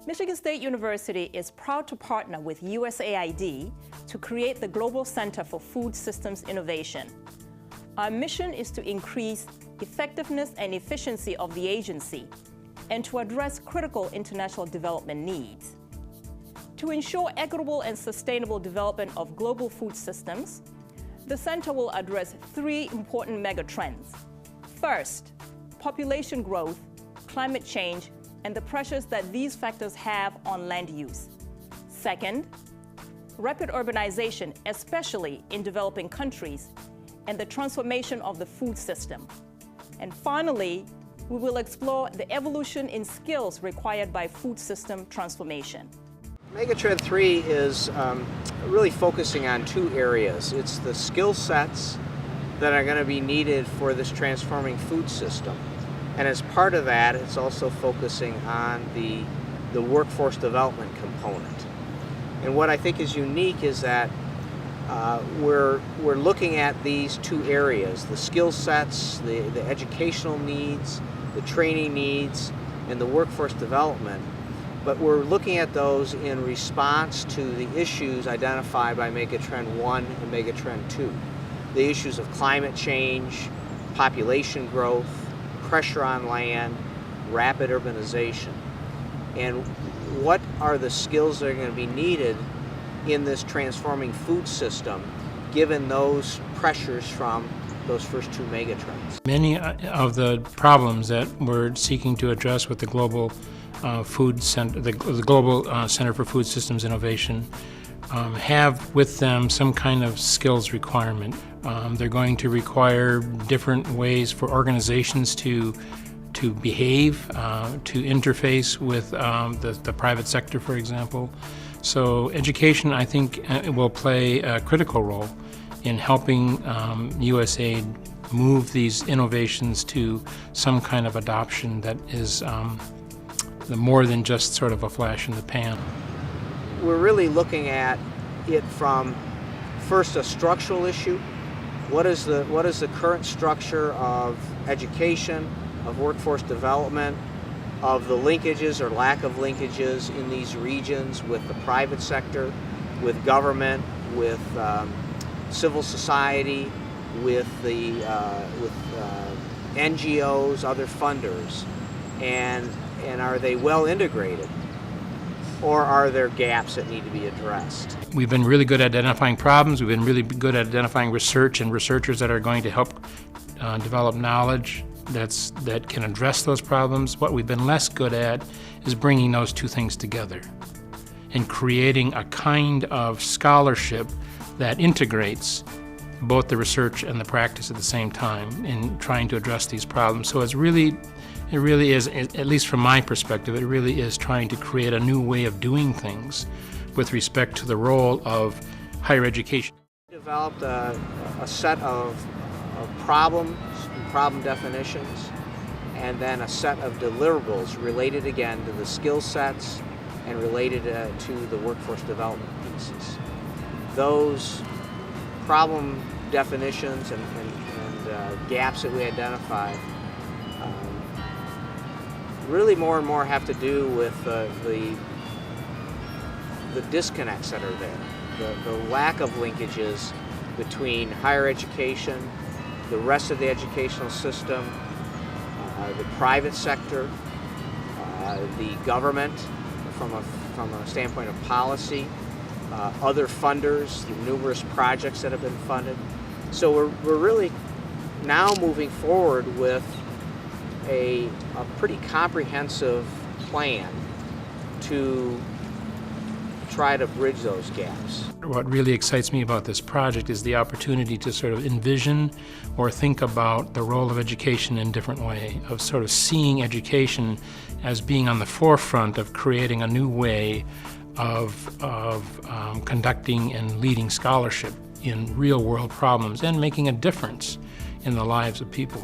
Michigan State University is proud to partner with USAID to create the Global Center for Food Systems Innovation. Our mission is to increase effectiveness and efficiency of the agency and to address critical international development needs. To ensure equitable and sustainable development of global food systems, the center will address three important megatrends. First, population growth, climate change, and the pressures that these factors have on land use. Second, rapid urbanization, especially in developing countries, and the transformation of the food system. And finally, we will explore the evolution in skills required by food system transformation. Megatrend 3 is really focusing on two areas. It's the skill sets that are going to be needed for this transforming food system. And as part of that, it's also focusing on the workforce development component. And what I think is unique is that we're looking at these two areas, the skill sets, the educational needs, the training needs, and the workforce development. But we're looking at those in response to the issues identified by Megatrend 1 and Megatrend 2. The issues of climate change, population growth, pressure on land, rapid urbanization. And what are the skills that are going to be needed in this transforming food system given those pressures from those first two megatrends? Many of the problems that we're seeking to address with the Global Food Center, the Global Center for Food Systems Innovation, have with them some kind of skills requirement. They're going to require different ways for organizations to behave, to interface with the private sector, for example. So education, I think, will play a critical role in helping USAID move these innovations to some kind of adoption that is more than just sort of a flash in the pan. We're really looking at it from first a structural issue. What is the current structure of education, of workforce development, of the linkages or lack of linkages in these regions with the private sector, with government, with civil society, with NGOs, other funders, and are they well integrated, or are there gaps that need to be addressed? We've been really good at identifying problems. We've been really good at identifying research and researchers that are going to help develop knowledge that can address those problems. What we've been less good at is bringing those two things together and creating a kind of scholarship that integrates both the research and the practice at the same time in trying to address these problems. So it really is, at least from my perspective, it really is trying to create a new way of doing things with respect to the role of higher education. We developed a set of problems, problem definitions, and then a set of deliverables related again to the skill sets and related to the workforce development pieces. Those problem definitions and gaps that we identified really more and more have to do with the disconnects that are there, the lack of linkages between higher education, the rest of the educational system, the private sector, the government from a standpoint of policy, other funders, the numerous projects that have been funded. So we're really now moving forward with a pretty comprehensive plan to try to bridge those gaps. What really excites me about this project is the opportunity to sort of envision or think about the role of education in a different way, of sort of seeing education as being on the forefront of creating a new way of conducting and leading scholarship in real-world problems and making a difference in the lives of people.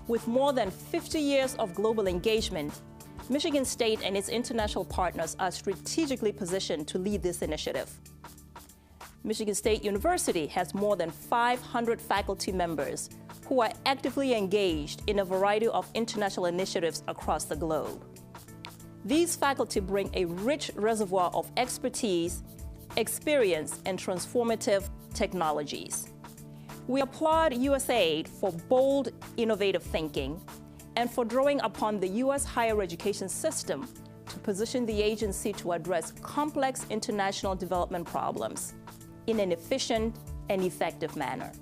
With more than 50 years of global engagement, Michigan State and its international partners are strategically positioned to lead this initiative. Michigan State University has more than 500 faculty members who are actively engaged in a variety of international initiatives across the globe. These faculty bring a rich reservoir of expertise, experience, and transformative technologies. We applaud USAID for bold, innovative thinking and for drawing upon the U.S. higher education system to position the agency to address complex international development problems in an efficient and effective manner.